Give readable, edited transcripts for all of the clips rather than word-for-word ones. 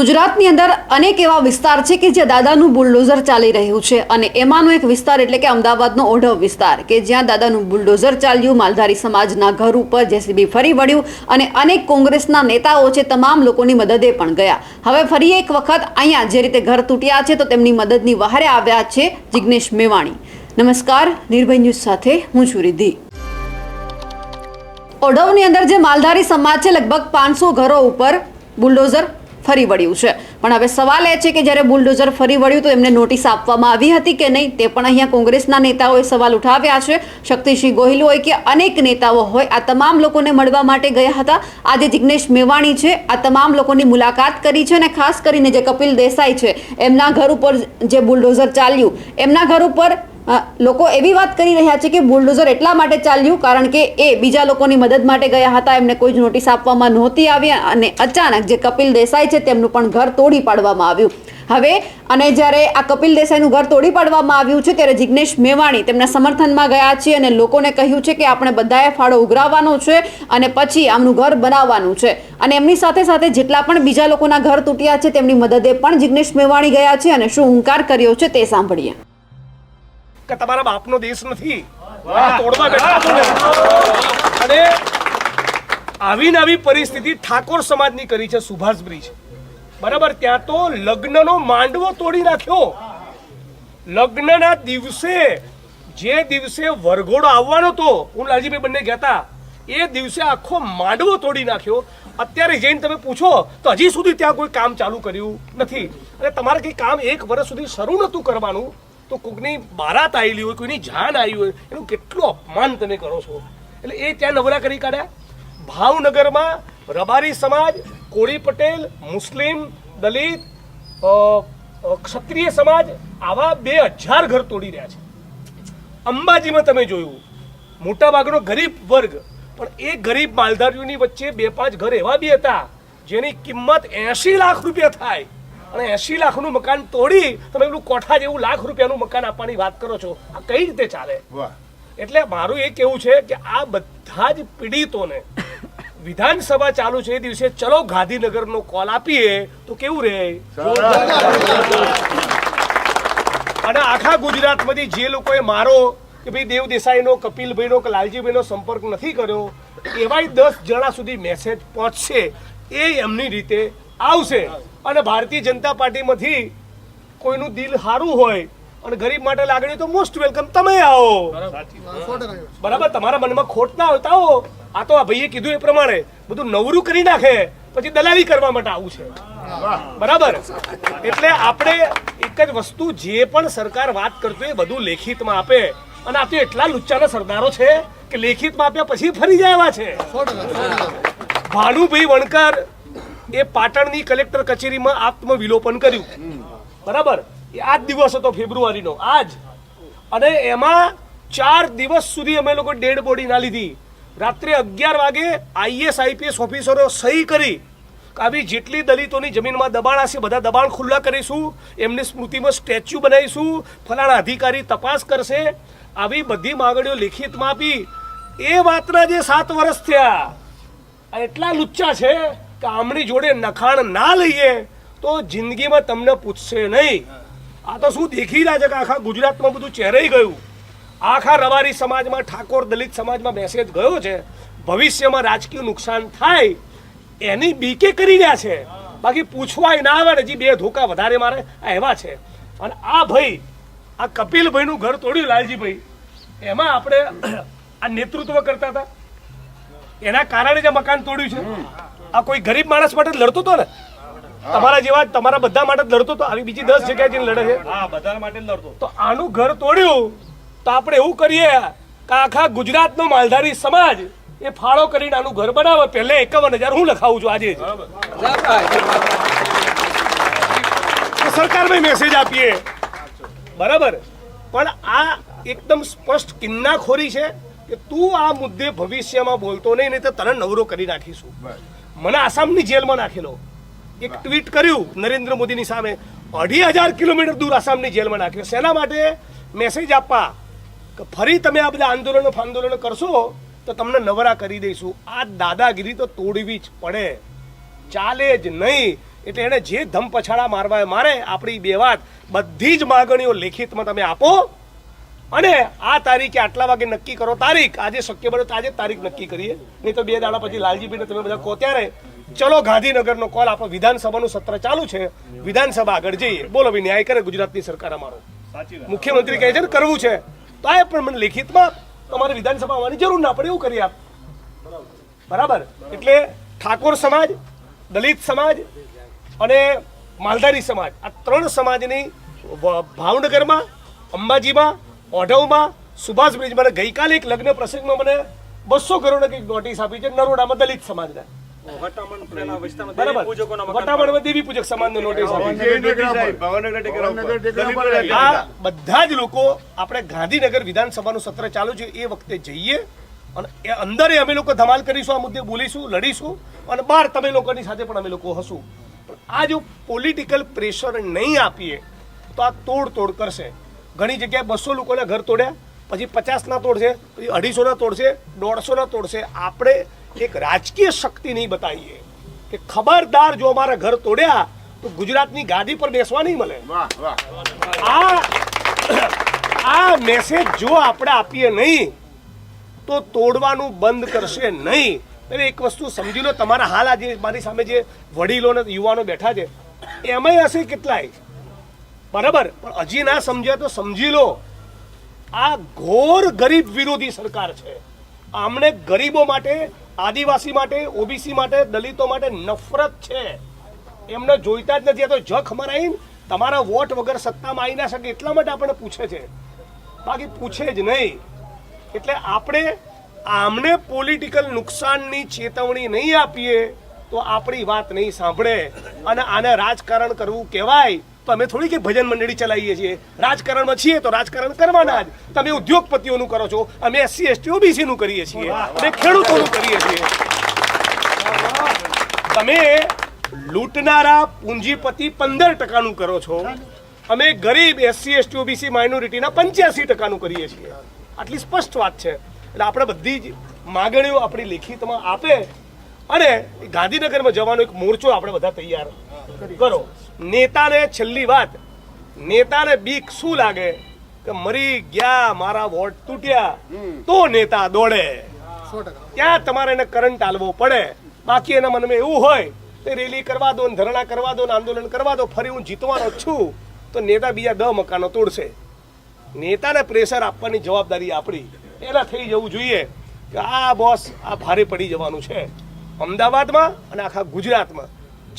ગુજરાતની અંદર અનેક એવા વિસ્તાર છે કે જે દાદાનું બુલડોઝર ચાલી રહ્યું છે અને એમાંનો એક વિસ્તાર એટલે કે અમદાવાદનો ઓઢવ વિસ્તાર કે જ્યાં દાદાનું બુલડોઝર ચાલ્યું, માલધારી સમાજના ઘર ઉપર જેસીબી ફરી વળ્યું અને અનેક કોંગ્રેસના નેતાઓ છે તમામ લોકોની મદદે પણ ગયા. હવે ફરી એક વખત અહીંયા જે રીતે ઘર તૂટ્યા છે તો તેમની મદદની વહારે આવ્યા છે જિગ્નેશ મેવાણી. નમસ્કાર, નિર્ભય ન્યૂઝ સાથે હું છું રિદ્ધિ. ઓઢવની અંદર જે માલધારી સમાજ છે લગભગ 500 ઘરો ઉપર બુલડોઝર ફરી વળ્યું છે. પણ હવે સવાલ એ છે કે જ્યારે બુલડોઝર ફરી વળ્યું તો એમને નોટિસ આપવામાં આવી હતી કે નહીં, તે પણ અહીંયા કોંગ્રેસના નેતાઓએ સવાલ ઉઠાવ્યા છે. શક્તિસિંહ ગોહિલ હોય કે અનેક નેતાઓ હોય, આ તમામ લોકોને મળવા માટે ગયા હતા. આજે જિગ્નેશ મેવાણી છે, આ તમામ લોકોની મુલાકાત કરી છે અને ખાસ કરીને જે કપિલ દેસાઈ છે એમના ઘર ઉપર જે બુલડોઝર ચાલ્યું, એમના ઘર ઉપર લોકો એવી વાત કરી રહ્યા છે કે બુલડોઝર એટલા માટે ચાલ્યું કારણ કે એ બીજા લોકોની મદદ માટે ગયા હતા, એમને કોઈ જ નોટિસ આપવામાં નહોતી આવી અને અચાનક જે કપિલ દેસાઈ છે તેમનું પણ ઘર તોડી પાડવામાં આવ્યું. હવે અને જ્યારે આ કપિલ દેસાઈનું ઘર તોડી પાડવામાં આવ્યું છે ત્યારે જિગ્નેશ મેવાણી તેમના સમર્થનમાં ગયા છે અને લોકોને કહ્યું છે કે આપણે બધાએ ફાળો ઉઘરાવવાનો છે અને પછી આમનું ઘર બનાવવાનું છે. અને એમની સાથે સાથે જેટલા પણ બીજા લોકોના ઘર તૂટ્યા છે તેમની મદદે પણ જિગ્નેશ મેવાણી ગયા છે અને શું હુંકાર કર્યો છે તે સાંભળીએ. કે તમારા બાપનો દેશ નથી, તોડવા બેઠા. અને આવી નવી પરિસ્થિતિ ઠાકોર સમાજની કરી છે સુભાષ બ્રિજ, બરાબર? ત્યાં તો લગ્નનો માંડવો તોડી નાખ્યો. લગ્નના દિવસે, જે દિવસે વરઘોડો આવવાનો હતો, હું લાલજીભાઈ બંને કહેતા, એ દિવસે આખો માંડવો તોડી નાખ્યો. અત્યારે જઈને તમે પૂછો તો હજી સુધી ત્યાં કોઈ કામ ચાલુ કર્યું નથી. અને તમારે કંઈ કામ 1 વર્ષ સુધી શરૂ નહોતું કરવાનું તો કોઈકની બારાત આવેલી હોય, કોઈની જાન આવી હોય, એનું કેટલું અપમાન તમે કરો છો. એટલે એ ત્યાં નવરા કરી કાઢ્યા. ભાવનગરમાં રબારી સમાજ, કોળી પટેલ, મુસ્લિમ, દલિત, ક્ષત્રિય સમાજ આવા 2000 ઘર તોડી રહ્યા છે. અંબાજીમાં તમે જોયું મોટાભાગનો ગરીબ વર્ગ, પણ એ ગરીબ માલધારીઓની વચ્ચે 2-5 ઘર એવા બી હતા જેની કિંમત 80 લાખ રૂપિયા થાય અને 80 લાખનું મકાન તોડી તમે પેલું કોઠા જેવું લાખ રૂપિયાનું મકાન આપવાની વાત કરો છો. આ કઈ રીતે ચાલે? એટલે મારું એ કેવું છે કે આ બધા જ પીડિતોને વિધાનસભા ચાલુ છે એ દિવસે ચલો ગાંધીનગરનો કોલ આપીએ તો કેવું રહે? અને આખા ગુજરાતમાંથી જે લોકોએ મારો કે ભાઈ દેવ દેસાઈનો, કપિલભાઈનો કે લાલજીભાઈનો સંપર્ક નથી કર્યો, એવાય 10 જણા સુધી મેસેજ પહોંચશે, એ એમની રીતે આવશે. અને ભારતીય જનતા પાર્ટીમાંથી કોઈનું દિલ સારું હોય અને ગરીબ માટે લાગણી તો મોસ્ટ વેલકમ, તમે આવો. બરાબર? તમારા મનમાં ખોટ ના આવતા હો. આ તો આ ભાઈએ કીધું એ પ્રમાણે બધું નવરું કરી નાખે પછી દલાલી કરવા માટે આવું છે. બરાબર? એટલે આપણે એક જ વસ્તુ, જે પણ સરકાર વાત કરતું એ બધું લેખિતમાં આપે. અને આ તો એટલા લુચ્ચાના સરદારો છે કે લેખિતમાં આપ્યા પછી ફરી જાય એવા છે. ભાનુભાઈ વણકર એ પાટણની કલેક્ટર કચેરીમાં આત્મવિલોપન કર્યું. બરાબર? એ આ જ દિવસ હતો ફેબ્રુઆરીનો, આજ. અને એમાં 4 દિવસ સુધી અમે લોકો ડેડ બોડી ના લીધી. રાત્રે 11 વાગે IAS IPS ઓફિસરો સહી કરી કે આવી જેટલી દલિતોની જમીનમાં દબાણ હશે બધા દબાણ ખુલ્લા કરીશું, એમની સ્મૃતિમાં સ્ટેચ્યુ બનાવીશું, ફલાણા અધિકારી તપાસ કરશે. આવી બધી માંગણીઓ લેખિતમાં આપી. એ વાતના જે 7 વર્ષ થયા, એટલા લુચ્ચા છે કે આમની જોડે નખાણ ના લઈએ તો જિંદગીમાં તમને પૂછશે નહીં. આ તો શું દેખી રહ્યા છે કે આખા ગુજરાતમાં બધું ચહેરાઈ ગયું. આખા રબારી સમાજમાં, ઠાકોર દલિત સમાજમાં મેસેજ ગયો છે. ભવિષ્યમાં રાજકીય નુકસાન થાય એની બીકે કરી રહ્યા છે. બાકી પૂછવાય ના આવે ને હજી 2 ધોકા વધારે મારે, આ એવા છે. અને આ ભાઈ, આ કપિલભાઈનું ઘર તોડ્યું લાલજીભાઈ, એમાં આપણે આ નેતૃત્વ કરતા હતા, એના કારણે જે મકાન તોડ્યું છે. આ કોઈ ગરીબ માણસ માટે લડતો હતો ને, તમારા જેવા, તમારા બધા માટે લડતો હતો. આવી બીજી 10 જગ્યાએ જઈને લડે છે. હા, બધા માટે લડતો. તો આનું ઘર તોડ્યું તો આપણે એવું કરીએ કે આખા ગુજરાતનો માલધારી સમાજ એ ફાળો કરીને આનું ઘર બનાવે. પહેલે 51,000 હું લખાવું છું આજે. સરકારમાં મેસેજ આપીએ. બરાબર? પણ આ એકદમ સ્પષ્ટ કિન્નાખોરી છે કે તું આ મુદ્દે ભવિષ્યમાં બોલતો નહીં તો તને નવરો કરી નાખીશું. મને આસામની જેલમાં નાખેલો. એક ટ્વીટ કર્યું નરેન્દ્ર મોદીની સામે, 2,500 કિલોમીટર દૂર આસામની જેલમાં નાખ્યો. શેના માટે? મેસેજ આપવા કે ફરી તમે આ બધા આંદોલનો કરશો તો તમને નવરા કરી દઈશું. આ દાદાગીરી તો તોડવી જ પડે, ચાલે જ નહીં. એટલે એને જે ધમ પછાડા મારવા મારે. આપણી બે વાત, બધી જ માગણીઓ લેખિતમાં તમે આપો અને આ તારીખે આટલા વાગે નક્કી કરો તારીખ. આજે શક્ય બને તો આજે તારીખ નક્કી કરીએ, નહીં તો 2 દાડા પછી લાલજીભાઈને તમે બધા કહો ત્યારે ચલો ગાંધીનગરનો કોલ આપો. વિધાનસભાનું સત્ર ચાલુ છે, વિધાનસભા આગળ જઈએ. બોલો ભાઈ, ન્યાય કરે ગુજરાતની સરકાર. અમારો મુખ્યમંત્રી કહે છે ને કરવું છે તો આ પણ મને લેખિતમાં તમારે વિધાનસભા આવવાની જરૂર ના પડે એવું કરી આપ. બરાબર? એટલે ઠાકોર સમાજ, દલિત સમાજ અને માલધારી સમાજ, આ 3 સમાજની ભાવનગરમાં, અંબાજીમાં, ઓઢવમાં, સુભાષ બ્રિજમાં ગઈકાલે એક લગ્ન પ્રસંગમાં મને 200 કરોડ કંઈક નોટિસ આપી છે. નરોડામાં દલિત સમાજના, બરાબર, વટામણમાં દેવી પૂજક સમાજને નોટિસ આપી. આ બધા જ લોકો આપણે ગાંધીનગર વિધાનસભાનું સત્ર ચાલુ છે એ વખતે જઈએ અને એ અંદર અમે લોકો ધમાલ કરીશું, આ મુદ્દે બોલીશું, લડીશું અને બહાર તમે લોકોની સાથે પણ અમે લોકો હશું. પણ આ જો પોલિટિકલ પ્રેશર નહીં આપીએ તો આ તોડ કરશે. ઘણી જગ્યાએ 200 લોકોના ઘર તોડ્યા, પછી 50 તોડશે, પછી 250 ના તોડશે, 150 તોડશે. આપણે એક રાજકીય શક્તિ નહીં બતાવીએ કે ખબરદાર જો અમારા ઘર તોડ્યા તો ગુજરાતની ગાદી પર બેસવા નહીં મળે. આ મેસેજ જો આપણે આપીએ નહીં તો તોડવાનું બંધ કરશે નહીં. એટલે એક વસ્તુ સમજી લો, તમારા હાલ આજે મારી સામે જે વડીલો ને યુવાનો બેઠા છે એમાંય હશે કેટલાય, બરાબર, પણ હજી ના સમજ્યા તો સમજી લો, આ ઘોર ગરીબ વિરોધી સરકાર છે. આમને ગરીબો માટે, આદિવાસી માટે, ઓબીસી માટે, દલિતો માટે નફરત છે. એમને જોઈતા જ નથી. આ તો જખ મરાઈને તમારા વોટ વગર સત્તામાં આવી ના શકે એટલા માટે આપણને પૂછે છે, બાકી પૂછે જ નહીં. એટલે આપણે આમને પોલિટિકલ નુકસાનની ચેતવણી નહીં આપીએ તો આપણી વાત નહીં સાંભળે. અને આને રાજકારણ કરવું કહેવાય તો અમે થોડી કે ભજન મંડળી ચલાવીએ છીએ. રાજકારણમાં છીએ તો રાજકારણ કરવાના જ. તમે ઉદ્યોગપતિઓનું કરો છો, અમે SC ST OBC નું કરીએ છીએ, અમે ખેડૂતોનું કરીએ છીએ. તમે લૂંટનારા પૂંજીપતિ 15% નું કરો છો, અમે ગરીબ SC ST OBC માઇનોરિટીના 85% નું કરીએ છીએ. આટલી સ્પષ્ટ વાત છે. એટલે આપણે બધી જ માગણીઓ આપણી લેખિતમાં આપે અને ગાંધીનગરમાં જવાનો એક મોરચો આપણે બધા તૈયાર કરો. નેતાને છેલ્લી વાત, નેતાને બીક શું લાગે કે મરી ગયા, મારા વોટ તૂટ્યા તો નેતા દોડે. ત્યાં તમારે એને કરંટ આલવો પડે. બાકી એના મનમાં એવું હોય તો રેલી કરવા દો, ધરણા કરવા દો, આંદોલન કરવા દો, ફરી હું જીતવાનો છું તો નેતા બીજા 10 મકાનો તોડશે. નેતાને પ્રેશર આપવાની જવાબદારી આપણી. એના થઈ જવું જોઈએ કે આ બોસ આ ભારે પડી જવાનું છે. અમદાવાદમાં અને આખા ગુજરાતમાં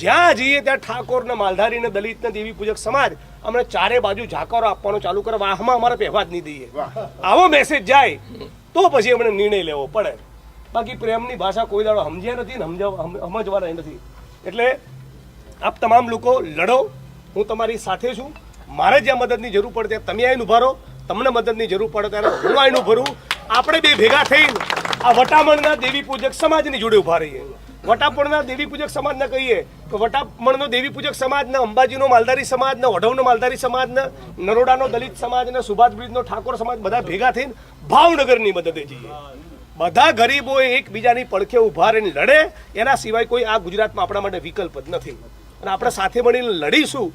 જ્યાં જઈએ ત્યાં ઠાકોરને, માલધારીને, દલિતને, દેવી પૂજક સમાજ અમને ચારે બાજુ ઝાકરો આપવાનો ચાલુ કરે. વાહમાં અમારે પહેવા જ નહીં દઈએ. આવો મેસેજ જાય તો પછી અમને નિર્ણય લેવો પડે. બાકી પ્રેમની ભાષા કોઈ દાડો સમજ્યા નથી ને સમજવાના નથી. એટલે આપ તમામ લોકો લડો, હું તમારી સાથે છું. મારે જ્યાં મદદની જરૂર પડે ત્યાં તમે આવીને ઉભા રહો, તમને મદદની જરૂર પડે ત્યારે હું આવીને ઉભા રહું. આપણે બે ભેગા થઈને આ વટામણના દેવી પૂજક સમાજની જોડે ઉભા રહીએ. વટાપણના દેવી પૂજક સમાજને કહીએ કે વટામણનો દેવી પૂજક સમાજને, અંબાજીનો માલધારી સમાજને, ઓઢવનો માલધારી સમાજને, નરોડાનો દલિત સમાજને, સુભાષ બ્રિજનો ઠાકોર સમાજ બધા ભેગા થઈને ભાવનગરની મદદે જઈએ. બધા ગરીબો એકબીજાની પડખે ઉભા રહીને લડે. એના સિવાય કોઈ આ ગુજરાતમાં આપણા માટે વિકલ્પ જ નથી. અને આપણે સાથે મળીને લડીશું,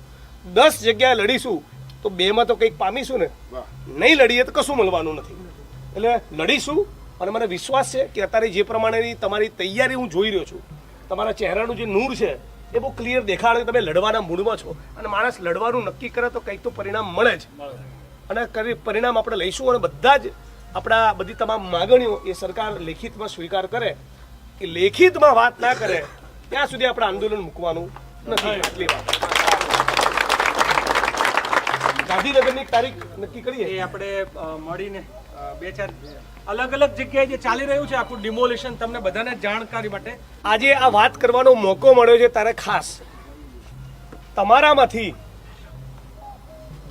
10 જગ્યાએ લડીશું તો 2માં તો કંઈક પામીશું ને. નહીં લડીએ તો કશું મળવાનું નથી. એટલે લડીશું. અને મને વિશ્વાસ છે કે અત્યારે જે પ્રમાણેની તમારી તૈયારી હું જોઈ રહ્યો છું, તમારા ચહેરાનું જે નૂર છે એ બહુ ક્લિયર દેખાડે કે તમે લડવાના મૂડમાં છો. અને માણસ લડવાનું નક્કી કરે તો કંઈક તો પરિણામ મળે જ. અને પરિણામ આપણે લઈશું. અને બધા જ આપણા બધી તમામ માગણીઓ એ સરકાર લેખિતમાં સ્વીકાર કરે. કે લેખિતમાં વાત ના કરે ત્યાં સુધી આપણે આંદોલન મૂકવાનું નથી. આટલી વાત. ગાંધીનગરની તારીખ નક્કી કરીએ. એ આપણે મળીને 2-4 અલગ અલગ જગ્યાએ જે ચાલી રહ્યું છે આખું ડિમોલિશન, તમને બધાને જાણકારી માટે આજે આ વાત કરવાનો મોકો મળ્યો છે. ત્યારે ખાસ તમારામાંથી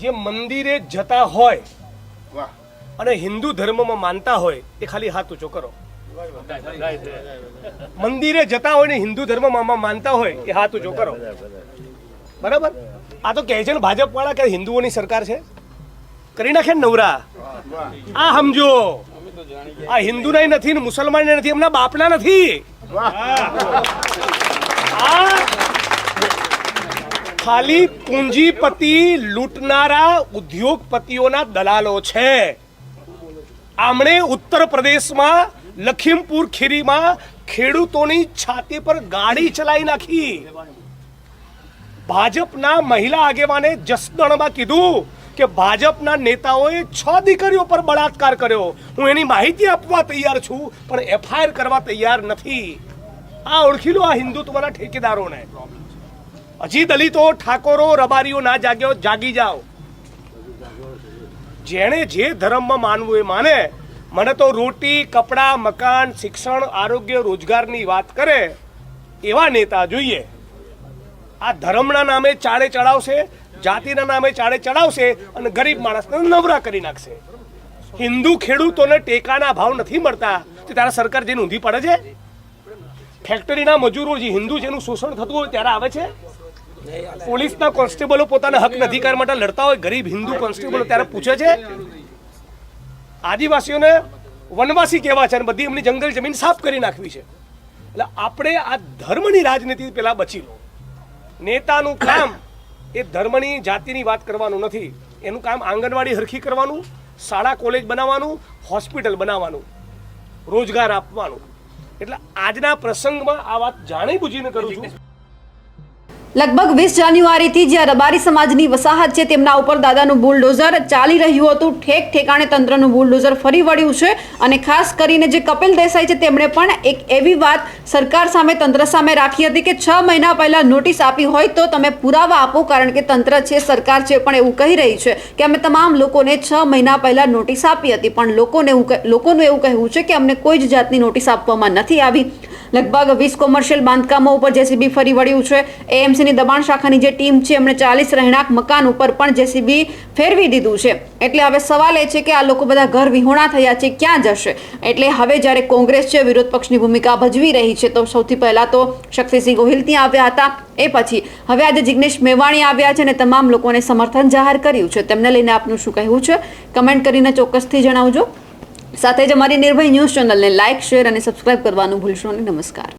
જે મંદિરે જતા હોય અને હિન્દુ ધર્મમાં માનતા હોય એ ખાલી હાથ ઊંચો કરો. મંદિરે જતા હોય ને હિન્દુ ધર્મમાં માનતા હોય એ હાથ ઊંચો કરો. બરાબર? આ તો કહે છે ને ભાજપ વાળા કે હિન્દુઓની સરકાર છે, કરી નાખે નવરા. આ સમજો, આ હિન્દુના નથી ને મુસલમાન નથી, એમના બાપના નથી. ખાલી પૂંજીપતિ લૂંટનારા ઉદ્યોગપતિઓના દલાલો છે. આમણે ઉત્તર પ્રદેશમાં લખીમપુર ખીરીમાં ખેડૂતોની છાતી પર ગાડી ચલાવી નાખી. ભાજપના મહિલા આગેવાને જસદણમાં કીધું કે ભાજપના નેતાઓએ 6 દીકરીઓ પર બળાત્કાર કર્યો. હું એની માહિતી આપવા તૈયાર છું, પણ એફઆઈઆર કરવા તૈયાર નથી. આ ઓળખી લો આ હિન્દુત્વના ઠેકેદારોને. હજી દલિતો, ઠાકોરો, રબારીઓ ના જાગ્યો, જાગી જાઓ. જેણે જે ધર્મમાં માનવું એ માને. મને તો રોટી, કપડાં, મકાન, શિક્ષણ, આરોગ્ય, રોજગારની વાત કરે એવા નેતા જોઈએ. આ ધર્મના નામે ચાળે ચડાવશે, જાતિના નામે ચાળે ચડાવશે અને ગરીબ માણસને નવરા કરી નાખશે. હિન્દુ ખેડૂતોને ટેકાના ભાવ નથી મળતા તો ત્યારે સરકાર જેને ઊંધી પડે છે. ફેક્ટરીના મજૂરો જે હિન્દુ જેનું શોષણ થતું હોય ત્યારે આવે છે. પોલીસના કોન્સ્ટેબલો પોતાના હક અધિકાર માટે લડતા હોય, ગરીબ હિન્દુ કોન્સ્ટેબલો ત્યારે પૂછે છે. આદિવાસીઓને વનવાસી કહેવા છે અને બધી એમની જંગલ જમીન સાફ કરી નાખવી છે. એટલે આપણે આ ધર્મની રાજનીતિ પેલા બચી લો. નેતાનું કામ એ ધર્મની, જાતિની વાત કરવાનું નથી. એનું કામ આંગણવાડી હરખી કરવાનું, શાળા કોલેજ બનાવવાનું, હોસ્પિટલ બનાવવાનું, રોજગાર આપવાનું. એટલે આજના પ્રસંગમાં આ વાત જાણી બુજીને કરું છું. લગભગ 20 જાન્યુઆરીથી જે રબારી સમાજની વસાહત છે તેમના ઉપર દાદાનું બુલડોઝર ચાલી રહ્યું હતું. ઠેક ઠેકાણે તંત્રનું બુલડોઝર ફરી વળ્યું છે. અને ખાસ કરીને જે કપિલ દેસાઈ છે તેમણે પણ એક એવી વાત સરકાર સામે, તંત્ર સામે રાખી હતી કે 6 મહિના પહેલા નોટિસ આપી હોય તો તમે પુરાવા આપો, કારણ કે તંત્ર છે, સરકાર છે પણ એવું કહી રહી છે કે અમે તમામ લોકોને 6 મહિના પહેલા નોટિસ આપી હતી, પણ લોકોનું એવું કહેવું છે કે અમને કોઈ જ જાતની નોટિસ આપવામાં નથી આવી. લગભગ 20 કોમર્શિયલ બાંધકામો ઉપર જેસીબી ફરી વળ્યું છે. એએમસીની દબાણ શાખાની જે ટીમ છે એમણે 40 રહેણાંક મકાન ઉપર પણ જેસીબી ફેરવી દીધું છે. એટલે હવે સવાલ એ છે કે આ લોકો બધા ઘર વિહોણા થયા છે, ક્યાં જશે? એટલે હવે જ્યારે કોંગ્રેસ છે વિરોધ પક્ષની ભૂમિકા ભજવી રહી છે, તો સૌથી પહેલા તો શક્તિસિંહ ગોહિલ ત્યાં આવ્યા હતા. એ પછી હવે આજે જિગ્નેશ મેવાણી આવ્યા છે અને તમામ લોકોને સમર્થન જાહેર કર્યું છે. તેમને લઈને આપનું શું કહેવું છે? કમેન્ટ કરીને ચોક્કસથી જણાવજો. સાથે જ અમારી નિર્ભય ન્યૂઝ ચેનલને લાઇક, શેર અને સબસ્ક્રાઇબ કરવાનું ભૂલશો નહીં. નમસ્કાર.